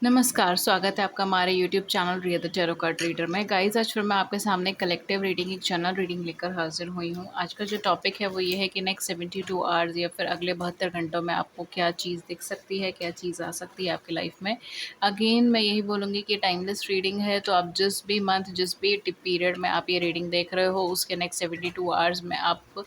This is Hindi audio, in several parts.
नमस्कार, स्वागत है आपका हमारे YouTube channel real the tarot card reader में। गाइस, आज फिर मैं आपके सामने कलेक्टिव रीडिंग, एक जनरल रीडिंग लेकर हाजिर हुई हूँ। आज का जो टॉपिक है वो ये है कि नेक्स्ट 72 आवर्स या फिर अगले 72 घंटों में आपको क्या चीज़ दिख सकती है, क्या चीज़ आ सकती है आपकी लाइफ में। अगेन मैं यही बोलूँगी कि टाइमलेस रीडिंग है, तो आप जिस भी मंथ, जिस भी पीरियड में आप ये रीडिंग देख रहे हो, उसके नेक्स्ट 72 आवर्स में आप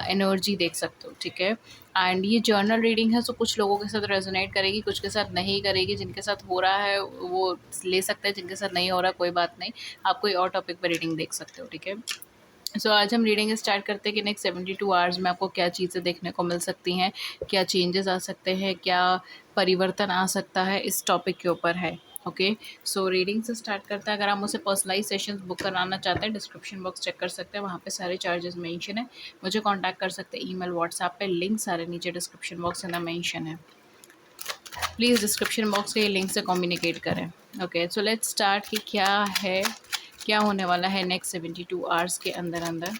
एनर्जी देख सकते हो, ठीक है। एंड ये जर्नल रीडिंग है, सो कुछ लोगों के साथ रेजोनेट करेगी, कुछ के साथ नहीं करेगी। जिनके साथ हो रहा है वो ले सकते हैं, जिनके साथ नहीं हो रहा कोई बात नहीं, आप कोई और टॉपिक पर रीडिंग देख सकते हो, ठीक है। सो आज हम रीडिंग स्टार्ट करते हैं कि नेक्स्ट 72 आवर्स में आपको क्या चीज़ें देखने को मिल सकती हैं, क्या चेंजेस आ सकते हैं, क्या परिवर्तन आ सकता है, इस टॉपिक के ऊपर है। ओके, सो रीडिंग से स्टार्ट करते हैं। अगर आप मुझसे पर्सनलाइज सेशंस बुक कराना चाहते हैं, डिस्क्रिप्शन बॉक्स चेक कर सकते हैं, वहाँ पे सारे चार्जेस मेंशन है। मुझे कांटेक्ट कर सकते हैं ईमेल, व्हाट्सएप पे, लिंक सारे नीचे डिस्क्रिप्शन बॉक्स में मेंशन है। प्लीज़ डिस्क्रिप्शन बॉक्स के लिंक से कम्युनिकेट करें। ओके, सो लेट्स स्टार्ट कि क्या है, क्या होने वाला है नेक्स्ट 72 आवर्स के अंदर अंदर।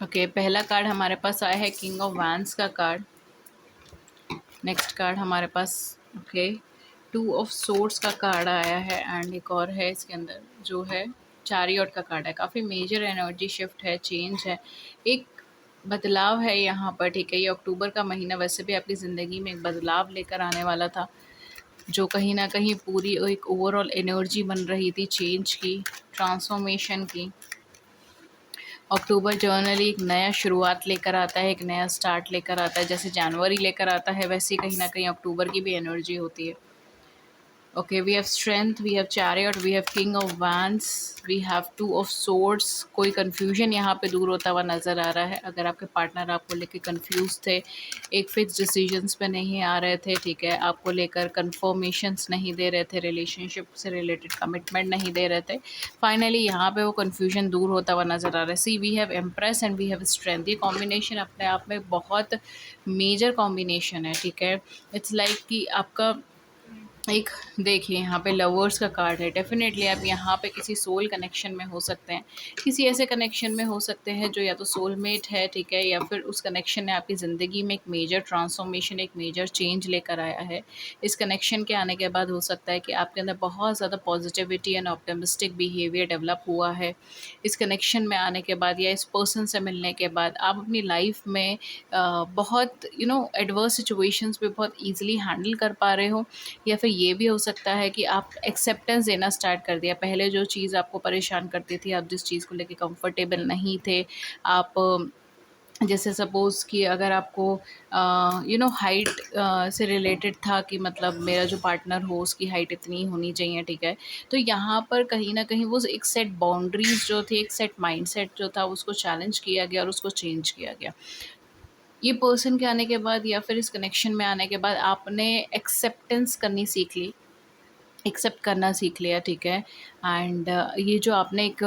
ओके, पहला कार्ड हमारे पास आया है किंग ऑफ वैंड्स का कार्ड। नेक्स्ट कार्ड हमारे पास ओके 2 ऑफ सोर्ड्स का कार्ड आया है। एंड एक और है इसके अंदर जो है चैरियट का कार्ड है। काफ़ी मेजर एनर्जी शिफ्ट है, चेंज है, एक बदलाव है यहाँ पर, ठीक है। ये अक्टूबर का महीना वैसे भी आपकी ज़िंदगी में एक बदलाव लेकर आने वाला था, जो कहीं ना कहीं पूरी एक ओवरऑल एनर्जी बन रही थी, चेंज की, ट्रांसफॉर्मेशन की। अक्टूबर जर्नली एक नया शुरुआत लेकर आता है, एक नया स्टार्ट लेकर आता है। जैसे जनवरी लेकर आता है, वैसे ही कहीं ना कहीं अक्टूबर की भी एनर्जी होती है। Okay, we have strength, we have chariot, we have king of wands, we have 2 of swords. कोई कंफ्यूजन यहाँ पे दूर होता हुआ नज़र आ रहा है। अगर आपके पार्टनर आपको लेके कंफ्यूज थे, एक फिक्स डिसीजंस पे नहीं आ रहे थे, ठीक है, आपको लेकर कंफर्मेशंस नहीं दे रहे थे, रिलेशनशिप से रिलेटेड कमिटमेंट नहीं दे रहे थे, फाइनली यहाँ पे वो कंफ्यूजन दूर होता हुआ नज़र आ रहा है। See, we have empress and we have strength. ये कॉम्बिनेशन अपने आप में बहुत मेजर कॉम्बिनेशन है, ठीक है। इट्स लाइक कि आपका एक, देखिए यहाँ पे लवर्स का कार्ड है। डेफिनेटली आप यहाँ पे किसी सोल कनेक्शन में हो सकते हैं, किसी ऐसे कनेक्शन में हो सकते हैं जो या तो सोलमेट है, ठीक है, या फिर उस कनेक्शन ने आपकी ज़िंदगी में एक मेजर ट्रांसफॉर्मेशन, एक मेजर चेंज लेकर आया है। इस कनेक्शन के आने के बाद हो सकता है कि आपके अंदर बहुत ज़्यादा positivity and optimistic behaviour develop हुआ है। इस कनेक्शन में आने के बाद या इस पर्सन से मिलने के बाद आप अपनी लाइफ में बहुत एडवर्स सिचुएशंस पे बहुत ईजिली हैंडल कर पा रहे हो। या फिर ये भी हो सकता है कि आप एक्सेप्टेंस देना स्टार्ट कर दिया। पहले जो चीज़ आपको परेशान करती थी, आप जिस चीज़ को लेके कंफर्टेबल नहीं थे, आप जैसे सपोज़ कि अगर आपको हाइट से रिलेटेड था कि मतलब मेरा जो पार्टनर हो उसकी हाइट इतनी होनी चाहिए, ठीक है। तो यहाँ पर कहीं न कहीं वो एक सेट बाउंड्रीज़ जो थी, एक सेट माइंडसेट जो था, उसको चैलेंज किया गया और उसको चेंज किया गया। ये पर्सन के आने के बाद या फिर इस कनेक्शन में आने के बाद आपने एक्सेप्टेंस करनी सीख ली, एक्सेप्ट करना सीख लिया, ठीक है। एंड ये जो आपने एक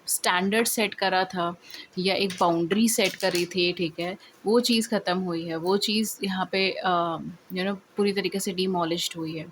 स्टैंडर्ड सेट करा था या एक बाउंड्री सेट करी थी, ठीक है, वो चीज़ ख़त्म हुई है। वो चीज़ यहाँ पे पूरी तरीके से डिमोलिश्ड हुई है।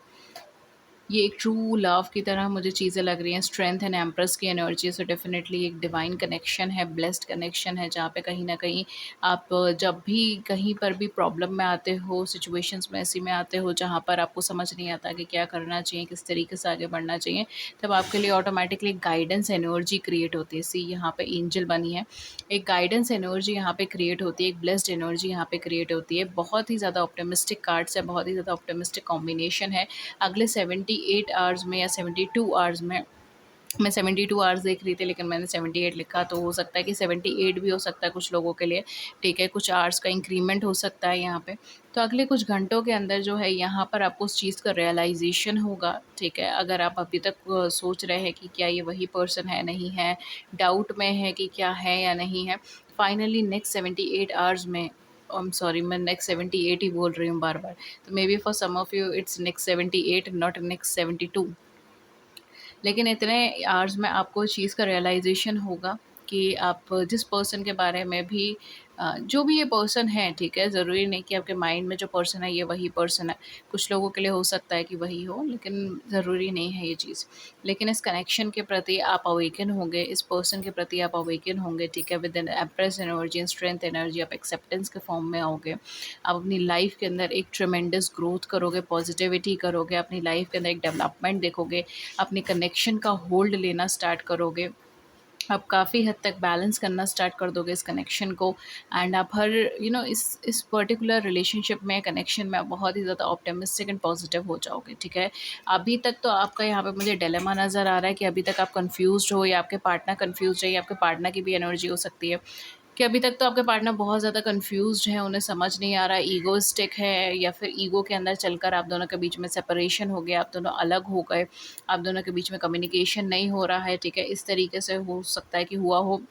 ये एक ट्रू लव की तरह मुझे चीज़ें लग रही हैं। स्ट्रेंथ एंड एम्प्रेस की एनर्जी से डेफिनेटली एक डिवाइन कनेक्शन है, ब्लेस्ड कनेक्शन है, जहाँ पे कहीं न कहीं आप जब भी कहीं पर भी प्रॉब्लम में आते हो, सिचुएशंस में ऐसी में आते हो जहाँ पर आपको समझ नहीं आता कि क्या करना चाहिए, किस तरीके से आगे बढ़ना चाहिए, तब आपके लिए ऑटोमेटिकली गाइडेंस एनर्जी क्रिएट होती है। सी, यहाँ पे एंजल बनी है, एक गाइडेंस एनर्जी यहाँ पे क्रिएट होती है, एक ब्लेस्ड एनर्जी यहाँ पे क्रिएट होती है। बहुत ही ज़्यादा ऑप्टिमिस्टिक कार्ड्स है, बहुत ही ज़्यादा ऑप्टिमिस्टिक कॉम्बिनेशन है। अगले 78 आवर्स में या 72 आवर्स में, मैं 72 आवर्स देख रही थी लेकिन मैंने 78 लिखा, तो हो सकता है कि 78 भी हो सकता है कुछ लोगों के लिए, ठीक है। कुछ आवर्स का इंक्रीमेंट हो सकता है यहाँ पे। तो अगले कुछ घंटों के अंदर जो है यहाँ पर आपको उस चीज़ का रियलाइजेशन होगा, ठीक है। अगर आप अभी तक सोच रहे हैं कि क्या ये वही पर्सन है, नहीं है, डाउट में है कि क्या है या नहीं है, फाइनली नेक्स्ट 78 आवर्स में, आई एम सॉरी, मैं नेक्स्ट 78 ही बोल रही हूँ बार बार, तो may be for some of you it's next 78 not next 72, लेकिन इतने आवर्स में आपको इस चीज़ का रियलाइजेशन होगा कि आप जिस पर्सन के बारे में भी जो भी ये पर्सन है, ठीक है, ज़रूरी नहीं कि आपके माइंड में जो पर्सन है ये वही पर्सन है। कुछ लोगों के लिए हो सकता है कि वही हो, लेकिन ज़रूरी नहीं है ये चीज़। लेकिन इस कनेक्शन के प्रति आप अवेकन होंगे, इस पर्सन के प्रति आप अवेकन होंगे, ठीक है, with an empress energy and strength energy, आप एक्सेप्टेंस के फॉर्म में आओगे। आप अपनी लाइफ के अंदर एक ट्रेमेंडस ग्रोथ करोगे, पॉजिटिविटी करोगे, अपनी लाइफ के अंदर एक डेवलपमेंट देखोगे, अपने कनेक्शन का होल्ड लेना स्टार्ट करोगे। आप काफ़ी हद तक बैलेंस करना स्टार्ट कर दोगे इस कनेक्शन को। एंड आप हर इस पर्टिकुलर रिलेशनशिप में, कनेक्शन में आप बहुत ही ज़्यादा ऑप्टिमिस्टिक एंड पॉजिटिव हो जाओगे, ठीक है। अभी तक तो आपका यहाँ पे मुझे डिलेमा नज़र आ रहा है कि अभी तक आप कंफ्यूज्ड हो, या आपके पार्टनर कंफ्यूज्ड है, या आपके पार्टनर की भी एनर्जी हो सकती है कि अभी तक तो आपके पार्टनर बहुत ज़्यादा कंफ्यूज्ड हैं, उन्हें समझ नहीं आ रहा है, ईगोइस्टिक है, या फिर ईगो के अंदर चलकर आप दोनों के बीच में सेपरेशन हो गया, आप दोनों अलग हो गए, आप दोनों के बीच में कम्युनिकेशन नहीं हो रहा है, ठीक है। इस तरीके से हो सकता है कि हुआ हो।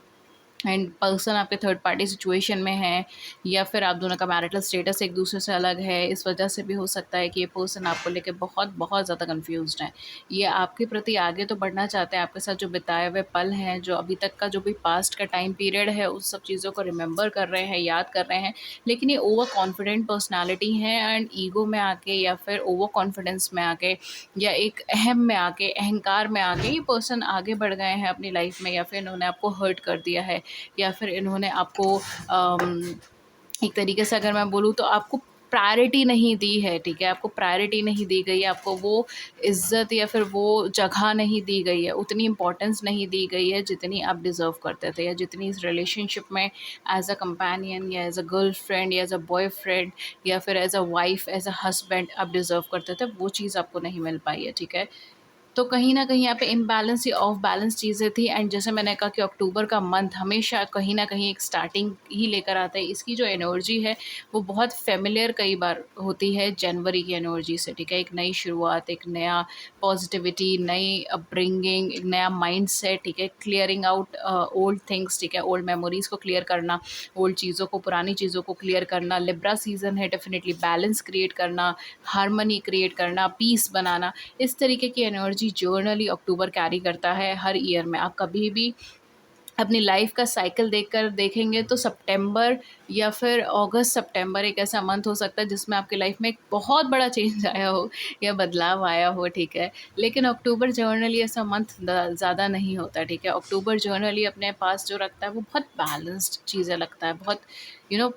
एंड पर्सन आपके थर्ड पार्टी सिचुएशन में है, या फिर आप दोनों का मैरिटल स्टेटस एक दूसरे से अलग है। इस वजह से भी हो सकता है कि ये पर्सन आपको लेके बहुत बहुत ज़्यादा कंफ्यूज्ड है। ये आपके प्रति आगे तो बढ़ना चाहते हैं, आपके साथ जो बिताए हुए पल हैं, जो अभी तक का जो भी पास्ट का टाइम पीरियड है, उस सब चीज़ों को रिमेंबर कर रहे हैं, याद कर रहे हैं। लेकिन ये ओवर कॉन्फिडेंट पर्सनैलिटी है, एंड ईगो में आके, या फिर ओवर कॉन्फिडेंस में आके, या एक अहम में आके, अहंकार में आके ये पर्सन आगे बढ़ गए हैं अपनी लाइफ में, या फिर इन्होंने आपको हर्ट कर दिया है, या फिर इन्होंने आपको एक तरीके से अगर मैं बोलूँ तो आपको प्रायोरिटी नहीं दी है, ठीक है। आपको प्रायोरिटी नहीं दी गई है, आपको वो इज़्ज़त या फिर वो जगह नहीं दी गई है, उतनी इम्पोर्टेंस नहीं दी गई है जितनी आप डिज़र्व करते थे, या जितनी इस रिलेशनशिप में एज़ अ कंपेनियन, या एज़ अ गर्लफ्रेंड, या एज़ अ बॉयफ्रेंड, या फिर as a wife, as a husband आप डिज़र्व करते थे, वो चीज़ आपको नहीं मिल पाई है, ठीक है। तो कहीं न कहीं यहाँ पे इम्बैलेंस या ऑफ बैलेंस चीज़ें थी। एंड जैसे मैंने कहा कि अक्टूबर का मंथ हमेशा कहीं न कहीं एक स्टार्टिंग ही लेकर आता है। इसकी जो एनर्जी है वो बहुत फ़ैमिलियर कई बार होती है जनवरी की एनर्जी से, ठीक है? एक नई शुरुआत, एक नया पॉज़िटिविटी, नई अपब्रिंगिंग, एक नया माइंडसेट, ठीक है? क्लियरिंग आउट ओल्ड थिंग्स, ठीक है? ओल्ड मेमोरीज़ को क्लियर करना, ओल्ड चीज़ों को, पुरानी चीज़ों को क्लियर करना। लिब्रा सीज़न है, डेफ़िनिटली बैलेंस क्रिएट करना, हार्मनी क्रिएट करना, पीस बनाना। इस तरीके की एनर्जी जर्नली अक्टूबर कैरी करता है हर ईयर में। आप कभी भी अपनी लाइफ का साइकिल देखकर देखेंगे तो सितंबर या फिर अगस्त सितंबर एक ऐसा मंथ हो सकता है जिसमें आपकी लाइफ में एक बहुत बड़ा चेंज आया हो या बदलाव आया हो, ठीक है। लेकिन अक्टूबर जर्नली ऐसा मंथ ज़्यादा नहीं होता, ठीक है। अक्टूबर जर्नली अपने पास जो रखता है वो बहुत बैलेंस्ड चीज़ें लगता है, बहुत यू नो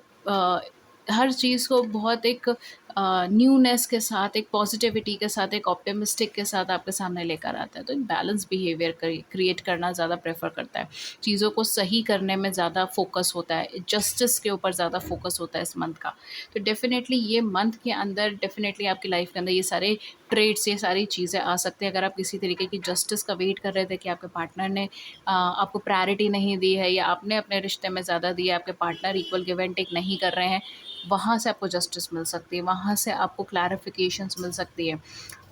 हर चीज़ को बहुत एक न्यूनेस के साथ, एक पॉजिटिविटी के साथ, एक ऑप्टिमिस्टिक के साथ आपके सामने लेकर आता है। तो एक बैलेंस बिहेवियर क्रिएट करना ज़्यादा प्रेफर करता है, चीज़ों को सही करने में ज़्यादा फोकस होता है, जस्टिस के ऊपर ज़्यादा फोकस होता है इस मंथ का। तो डेफिनेटली ये मंथ के अंदर, डेफिनेटली आपकी लाइफ के अंदर ये सारे ट्रेड्स, ये सारी चीज़ें आ सकती हैं। अगर आप किसी तरीके की जस्टिस का वेट कर रहे थे कि आपके पार्टनर ने आपको प्रायोरिटी नहीं दी है, या आपने अपने रिश्ते में ज़्यादा दिया, आपके partner equal give and take नहीं कर रहे हैं, वहाँ से आपको जस्टिस मिल सकती है, वहाँ से आपको क्लैरिफिकेशंस मिल सकती है।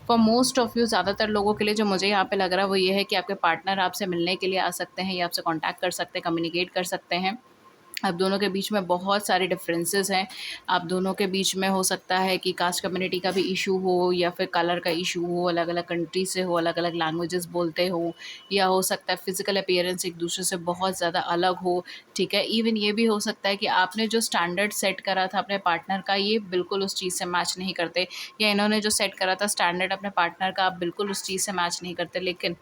फॉर मोस्ट ऑफ़ यू, ज़्यादातर लोगों के लिए जो मुझे यहाँ पे लग रहा है वो ये है कि आपके पार्टनर आपसे मिलने के लिए आ सकते हैं, या आपसे कॉन्टैक्ट कर सकते हैं, कम्युनिकेट कर सकते हैं। आप दोनों के बीच में बहुत सारे डिफरेंसेस हैं। आप दोनों के बीच में हो सकता है कि कास्ट कम्युनिटी का भी इशू हो, या फिर कलर का इशू हो, अलग-अलग कंट्री से हो, अलग-अलग लैंग्वेजेस बोलते हो, या हो सकता है फिज़िकल अपीयरेंस एक दूसरे से बहुत ज़्यादा अलग हो, ठीक है। इवन ये भी हो सकता है कि आपने जो स्टैंडर्ड सेट करा था अपने पार्टनर का, ये बिल्कुल उस चीज़ से मैच नहीं करते, या इन्होंने जो सेट करा था स्टैंडर्ड अपने पार्टनर का, आप बिल्कुल उस चीज़ से मैच नहीं करते। लेकिन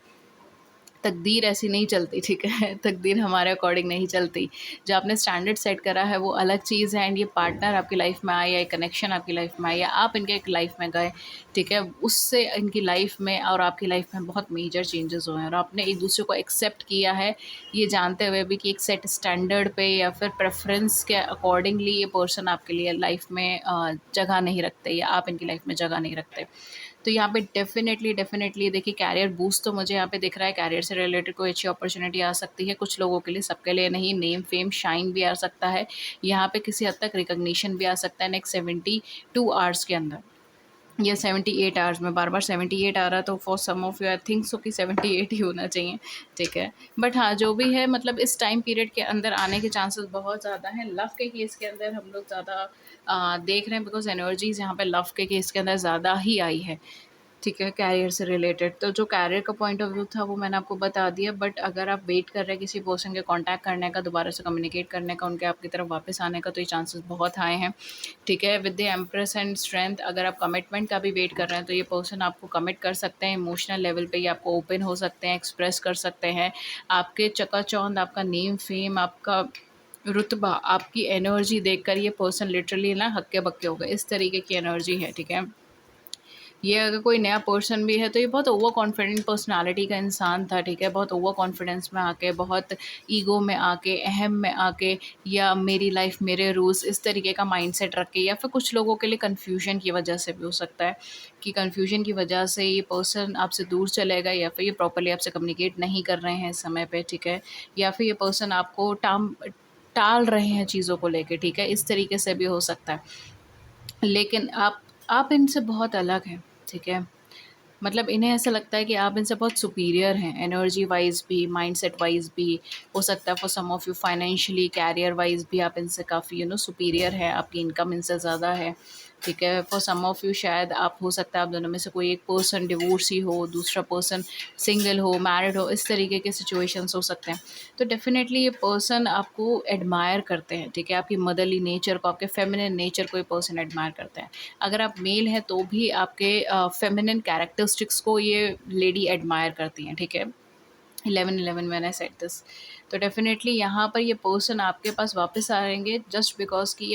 तकदीर ऐसी नहीं चलती, ठीक है। तकदीर हमारे अकॉर्डिंग नहीं चलती। जो आपने स्टैंडर्ड सेट करा है वो अलग चीज़ है, एंड ये पार्टनर आपकी लाइफ में आए, या एक कनेक्शन आपकी लाइफ में आए, या आप इनके एक लाइफ में गए, ठीक है। उससे इनकी लाइफ में और आपकी लाइफ में बहुत मेजर चेंजेस हुए हैं, और आपने एक दूसरे को एक्सेप्ट किया है, ये जानते हुए भी कि एक सेट स्टैंडर्ड पे या फिर प्रेफरेंस के अकॉर्डिंगली ये पर्सन आपके लिए लाइफ में जगह नहीं रखते, या आप इनकी लाइफ में जगह नहीं रखते। तो यहाँ पे डेफ़िनेटली देखिए, कैरियर बूस्ट तो मुझे यहाँ पे दिख रहा है, कैरियर से रिलेटेड कोई अच्छी अपॉर्च्युनिटी आ सकती है कुछ लोगों के लिए, सबके लिए नहीं। नेम, फेम, शाइन भी आ सकता है, यहाँ पे किसी हद तक रिकॉग्निशन भी आ सकता है नेक्स्ट 72 आवर्स के अंदर, या 78 आवर्स में। बार-बार 78 आ रहा है तो for some of you I think so कि 78 ही होना चाहिए, ठीक है। बट हाँ, जो भी है, मतलब इस टाइम पीरियड के अंदर आने के चांसेस बहुत ज़्यादा हैं। लव के केस के अंदर हम लोग ज़्यादा देख रहे हैं, बिकॉज़ एनर्जीज़ यहाँ पे लव के केस के अंदर ज़्यादा ही आई है। ठीक है, कैरियर से रिलेटेड। तो जो कैरियर का पॉइंट ऑफ व्यू था वो मैंने आपको बता दिया, बट अगर आप वेट कर रहे हैं किसी पर्सन के कांटेक्ट करने का, दोबारा से कम्युनिकेट करने का, उनके आपकी तरफ वापस आने का, तो ये चांसेस बहुत हाई हैं। ठीक है, with the empress and strength, अगर आप कमिटमेंट का भी वेट कर रहे हैं तो ये पर्सन आपको कमिट कर सकते हैं इमोशनल लेवल पे, ये आपको ओपन हो सकते हैं, एक्सप्रेस कर सकते हैं। आपके चकाचौंध, आपका नेम फेम, आपका रुतबा, आपकी एनर्जी देखकर ये पर्सन लिटरली ना हक्के बक्के हो गए, इस तरीके की एनर्जी है। ठीक है, ये अगर कोई नया पर्सन भी है तो ये बहुत ओवर कॉन्फिडेंट पर्सनालिटी का इंसान था। ठीक है, बहुत ओवर कॉन्फिडेंस में आके, बहुत ईगो में आके, अहम में आके, या मेरी लाइफ मेरे रूल्स, इस तरीके का माइंडसेट रख के, या फिर कुछ लोगों के लिए कन्फ्यूजन की वजह से भी हो सकता है कि कन्फ्यूजन की वजह से ये पर्सन आपसे दूर चलेगा, या फिर ये प्रॉपरली आपसे कम्युनिकेट नहीं कर रहे हैं इस समय पे। ठीक है, या फिर ये पर्सन आपको टाल रहे हैं चीज़ों को लेके। ठीक है, इस तरीके से भी हो सकता है। लेकिन आप इनसे बहुत अलग हैं। ठीक है, मतलब इन्हें ऐसा लगता है कि आप इनसे बहुत सुपीरियर हैं, एनर्जी वाइज भी, माइंडसेट वाइज भी। हो सकता है for some of you financially, career wise भी आप इनसे काफ़ी सुपीरियर है, आपकी इनकम इनसे ज़्यादा है। ठीक है, फॉर सम ऑफ यू शायद आप, हो सकता है आप दोनों में से कोई एक पर्सन डिवोर्सी हो, दूसरा पर्सन सिंगल हो, मैरिड हो, इस तरीके के सिचुएशंस हो सकते हैं। तो डेफिनेटली ये पर्सन आपको एडमायर करते हैं। ठीक है, आपकी मदरली नेचर को, आपके फेमिनिन नेचर को ये पर्सन एडमायर करते हैं। अगर आप मेल हैं तो भी आपके फेमिनिन कैरेक्टरिस्टिक्स को ये लेडी एडमायर करती हैं। ठीक है, 11-11 मैंने सेट दिस। तो डेफिनेटली यहाँ पर ये पर्सन आपके पास वापस आएंगे जस्ट बिकॉज कि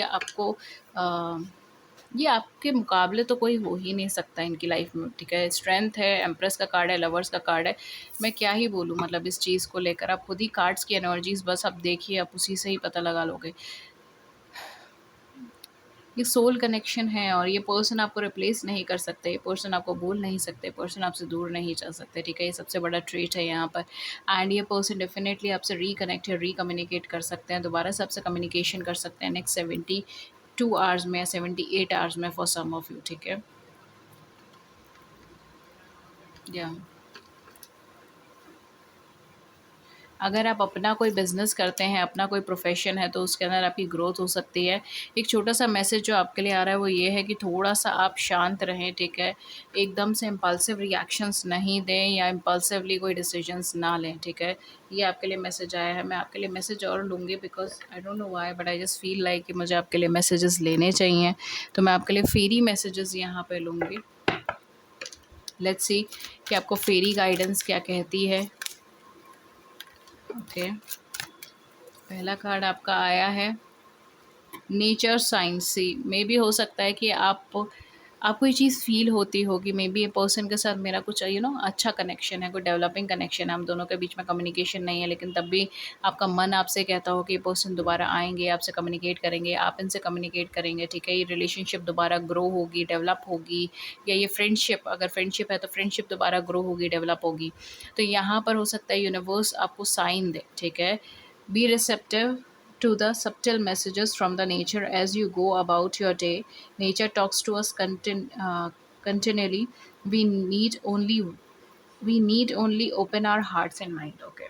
ये आपके मुकाबले तो कोई हो ही नहीं सकता इनकी लाइफ में। ठीक है, स्ट्रेंथ है, एम्प्रेस का कार्ड है, लवर्स का कार्ड है। मैं क्या ही बोलूँ, मतलब इस चीज़ को लेकर आप खुद ही कार्ड्स की एनर्जीज बस आप देखिए, आप उसी से ही पता लगा लोगे। ये सोल कनेक्शन है और ये पर्सन आपको रिप्लेस नहीं कर सकते, ये पर्सन आपको भूल नहीं सकते, पर्सन आपसे दूर नहीं जा सकते। ठीक है, ये सबसे बड़ा ट्रेट है यहाँ पर। एंड ये पर्सन डेफिनेटली आपसे रिकनेक्ट या रिकम्युनिकेट कर सकते हैं, दोबारा से आपसे कम्युनिकेशन कर सकते हैं नेक्स्ट 72 आवर्स में या 78 आवर्स में फॉर सम ऑफ यू। ठीक है, या अगर आप अपना कोई बिज़नेस करते हैं, अपना कोई प्रोफ़ेशन है, तो उसके अंदर आपकी ग्रोथ हो सकती है। एक छोटा-सा मैसेज जो आपके लिए आ रहा है वो ये है कि थोड़ा-सा आप शांत रहें। ठीक है, एकदम से इम्पल्सिव रिएक्शंस नहीं दें या इम्पल्सिवली कोई डिसीजंस ना लें। ठीक है, ये आपके लिए मैसेज आया है। मैं आपके लिए मैसेज और लूँगी because I don't know why but I just feel like कि मुझे आपके लिए मैसेजेस लेने चाहिए। तो मैं आपके लिए फ़ेरी मैसेजेस यहाँ पे लूँगी। लेट्स सी कि आपको फ़ेरी गाइडेंस क्या कहती है। ओके, पहला कार्ड आपका आया है नेचर साइंस से। मे बी हो सकता है कि आपको ये चीज़ फ़ील होती होगी, मे बी ये पर्सन के साथ मेरा कुछ अच्छा कनेक्शन है, कोई डेवलपिंग कनेक्शन है, हम दोनों के बीच में कम्युनिकेशन नहीं है, लेकिन तब भी आपका मन आपसे कहता हो कि ये पर्सन दोबारा आएंगे, आपसे कम्युनिकेट करेंगे, आप इनसे कम्युनिकेट करेंगे। ठीक है, ये रिलेशनशिप दोबारा ग्रो होगी, डेवलप होगी, या ये फ्रेंडशिप, अगर फ्रेंडशिप है तो फ्रेंडशिप दोबारा ग्रो होगी, डेवलप होगी। तो यहाँ पर हो सकता है यूनिवर्स आपको साइन दे। ठीक है, be receptive to the subtle messages from the nature as you go about your day. Nature talks to us continually. We need only we need only open our hearts and mind. Okay.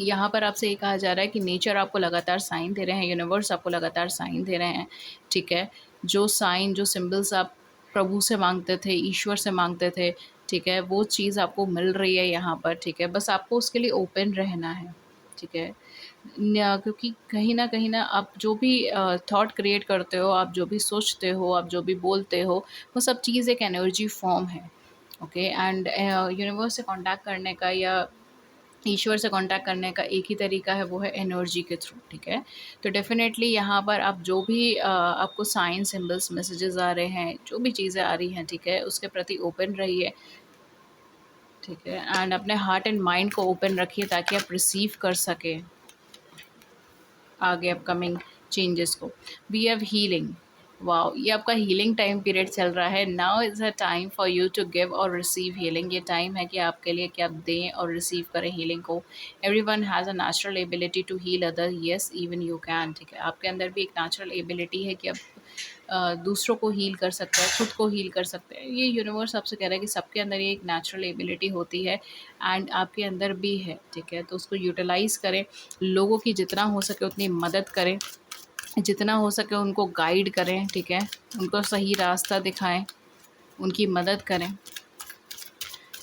यहाँ पर आपसे ये कहा जा रहा है कि नेचर आपको लगातार साइन दे रहे हैं, यूनिवर्स आपको लगातार साइन दे रहे हैं। ठीक है, जो साइन, जो सिंबल्स आप प्रभु से मांगते थे, ईश्वर से मांगते थे, ठीक है, वो चीज़ आपको मिल रही है यहाँ पर। ठीक है, बस आपको उसके लिए ओपन रहना है। ठीक है, क्योंकि कहीं ना आप जो भी थॉट क्रिएट करते हो, आप जो भी सोचते हो, आप जो भी बोलते हो, वो सब चीज़ एक एनर्जी फॉर्म है। ओके, एंड यूनिवर्स से कांटेक्ट करने का या ईश्वर से कांटेक्ट करने का एक ही तरीका है, वो है एनर्जी के थ्रू। ठीक है, तो डेफिनेटली यहाँ पर आप जो भी आपको साइन, सिंबल्स, मैसेजेस आ रहे हैं, जो भी चीज़ें आ रही हैं, ठीक है, उसके प्रति ओपन रहिए। ठीक है, एंड अपने हार्ट एंड माइंड को ओपन रखिए ताकि आप रिसीव कर सकें आगे अपकमिंग चेंजेस को। We have healing. वाओ, ये आपका हीलिंग टाइम पीरियड चल रहा है। Now is a time for you to give और रिसीव हीलिंग। ये टाइम है कि आपके लिए कि आप दें और रिसीव करें हीलिंग को। Everyone has a natural ability to heal other, yes even you can. ठीक है, आपके अंदर भी एक नेचुरल एबिलिटी है कि आप दूसरों को हील कर सकते हैं, खुद को हील कर सकते हैं। ये यूनिवर्स आपसे कह रहा है कि सबके अंदर ये एक नेचुरल एबिलिटी होती है एंड आपके अंदर भी है। ठीक है, तो उसको यूटिलाइज़ करें, लोगों की जितना हो सके उतनी मदद करें, जितना हो सके उनको गाइड करें। ठीक है, उनको सही रास्ता दिखाएं, उनकी मदद करें।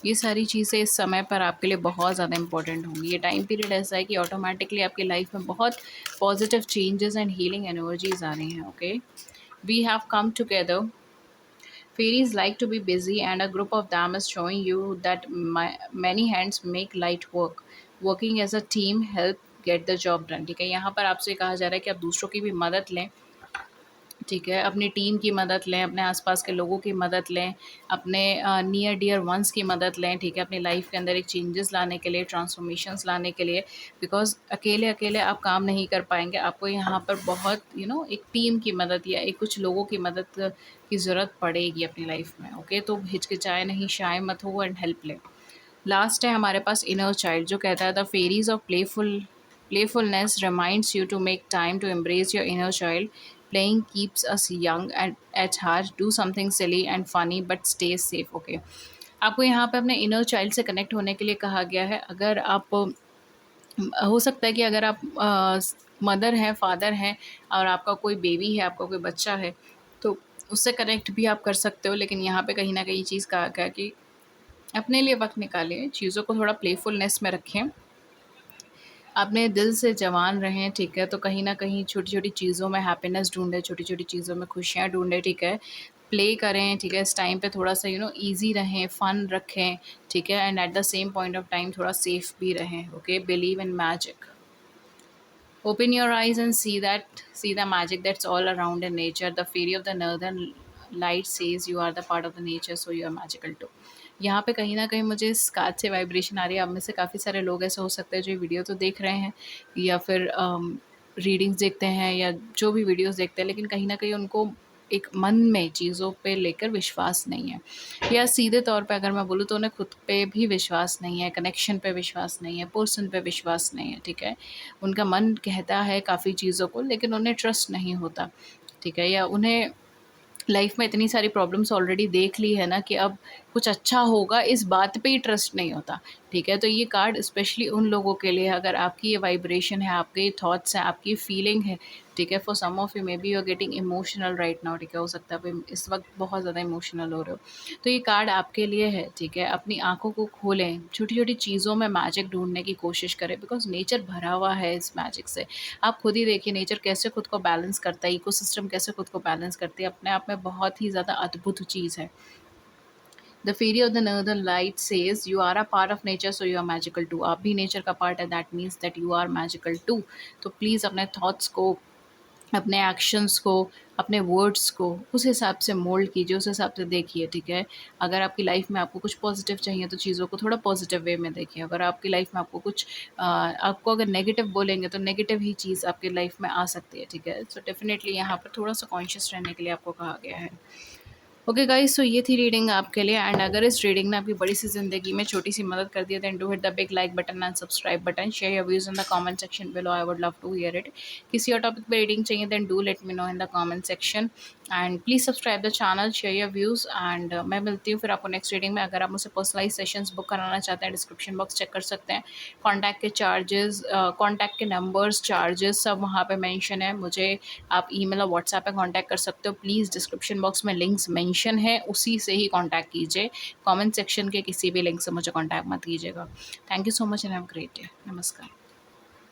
ये सारी चीज़ें इस समय पर आपके लिए बहुत ज़्यादा इंपॉर्टेंट होंगी। ये टाइम पीरियड ऐसा है कि ऑटोमेटिकली आपकी लाइफ में बहुत positive changes and healing energies आ रही हैं। Okay, we have come together. Fairies like to be busy, and a group of them is showing you that many hands make light work. Working as a team help get the job done. ठीक है, यहाँ पर आपसे कहा जा रहा है कि आप दूसरों की भी मदद लें। ठीक है, अपनी टीम की मदद लें, अपने आसपास के लोगों की मदद लें, अपने नियर डियर वंस की मदद लें। ठीक है, अपनी लाइफ के अंदर एक चेंजेस लाने के लिए, ट्रांसफॉर्मेशंस लाने के लिए, बिकॉज अकेले अकेले आप काम नहीं कर पाएंगे। आपको यहाँ पर बहुत एक टीम की मदद या एक कुछ लोगों की मदद की ज़रूरत पड़ेगी अपनी लाइफ में। ओके, तो हिचकिचाए नहीं, शाय मत हो एंड हेल्प लें। लास्ट है हमारे पास इनर चाइल्ड, जो कहता है the fairies of playfulness reminds you to make time to embrace your inner child. Playing keeps us young and at heart. Do something silly and funny but stay safe. Okay, आपको यहाँ पे अपने इनर चाइल्ड से कनेक्ट होने के लिए कहा गया है। अगर आप हो सकता है कि अगर आप मदर हैं, फादर हैं और आपका कोई बेबी है, आपका कोई बच्चा है, तो उससे कनेक्ट भी आप कर सकते हो। लेकिन यहाँ पे कहीं ना कहीं चीज़ कहा गया कि अपने लिए वक्त निकालें, चीज़ों को थोड़ा प्लेफुलनेस में रखें, अपने दिल से जवान रहें। ठीक है, तो कहीं ना कहीं छोटी छोटी चीज़ों में हैप्पीनेस ढूंढें, छोटी छोटी चीज़ों में खुशियाँ ढूंढें। ठीक है, प्ले करें। ठीक है, इस टाइम पे थोड़ा सा ईजी रहें, फ़न रखें। ठीक है, and at the same point of time थोड़ा सेफ भी रहें। Okay, believe in magic. Open your eyes and see the magic that's all around in nature. The fairy of the northern light says you are the part of the nature, so you are magical too. यहाँ पे कहीं ना कहीं मुझे इस कार्ड से वाइब्रेशन आ रही है। आप में से काफ़ी सारे लोग ऐसे हो सकते हैं जो वीडियो तो देख रहे हैं या फिर रीडिंग्स देखते हैं या जो भी वीडियोस देखते हैं, लेकिन कहीं ना कहीं उनको एक मन में चीज़ों पे लेकर विश्वास नहीं है, या सीधे तौर पे अगर मैं बोलूँ तो उन्हें खुद पे भी विश्वास नहीं है, कनेक्शन पे विश्वास नहीं है, पर्सन पे विश्वास नहीं है। ठीक है, उनका मन कहता है काफ़ी चीज़ों को, लेकिन उन्हें ट्रस्ट नहीं होता। ठीक है, या उन्हें लाइफ में इतनी सारी प्रॉब्लम्स ऑलरेडी देख ली है ना कि अब कुछ अच्छा होगा इस बात पे ही ट्रस्ट नहीं होता। ठीक है, तो ये कार्ड स्पेशली उन लोगों के लिए है, अगर आपकी ये वाइब्रेशन है, आपके ये थॉट्स हैं, आपकी फीलिंग है। ठीक है, for some of you may be you are getting emotional right now. ठीक है, हो सकता है आप इस वक्त बहुत ज़्यादा इमोशनल हो रहे हो, तो ये कार्ड आपके लिए है। ठीक है, अपनी आंखों को खोलें, छोटी छोटी चीज़ों में मैजिक ढूंढने की कोशिश करें, बिकॉज नेचर भरा हुआ है इस मैजिक से। आप खुद ही देखिए नेचर कैसे खुद को बैलेंस करता है, इकोसिस्टम कैसे खुद को बैलेंस करती है, अपने आप में बहुत ही ज़्यादा अद्भुत चीज़ है। The fairy of the northern light says you are a part of nature, so you are magical too. आप भी नेचर का पार्ट है, that means that you are magical too. तो प्लीज़ अपने थॉट्स को, अपने एक्शंस को, अपने वर्ड्स को उस हिसाब से मोल्ड कीजिए, उस हिसाब से देखिए। ठीक है, अगर आपकी लाइफ में आपको कुछ पॉजिटिव चाहिए तो चीज़ों को थोड़ा पॉजिटिव वे में देखिए। अगर आपकी लाइफ में आपको कुछ आपको अगर नेगेटिव बोलेंगे तो नेगेटिव ही चीज़ आपकी लाइफ में आ सकती है। ठीक है, सो डेफिनेटली यहाँ पर थोड़ा सा कॉन्शियस रहने के लिए आपको कहा गया है। ओके गाइस, सो ये थी रीडिंग आपके लिए। एंड अगर इस रीडिंग ने आपकी बड़ी सी ज़िंदगी में छोटी सी मदद कर दी है, then do hit the big like button and subscribe button. Share your views in the comment section below, I would love to hear it. किसी और टॉपिक पे रीडिंग चाहिए then do let me know in the comment section, and please subscribe the channel, share your views. And मैं मिलती हूँ फिर आपको नेक्स्ट रीडिंग में। अगर आप मुझसे पर्सनलाइज सेशंस बुक कराना चाहते हैं, डिस्क्रिप्शन बॉक्स चेक कर सकते हैं। कॉन्टैक्ट के चार्जेस, कॉन्टैक्ट के नंबर्स, चार्जेस सब वहाँ पे मेंशन है। मुझे आप ईमेल और व्हाट्सएप पे कांटेक्ट कर सकते हो। प्लीज़ डिस्क्रिप्शन बॉक्स में लिंक्स मेंशन है, उसी से ही कांटेक्ट कीजिए। कमेंट सेक्शन के किसी भी लिंक से मुझे कांटेक्ट मत कीजिएगा। Thank you so much and have a great day. नमस्कार।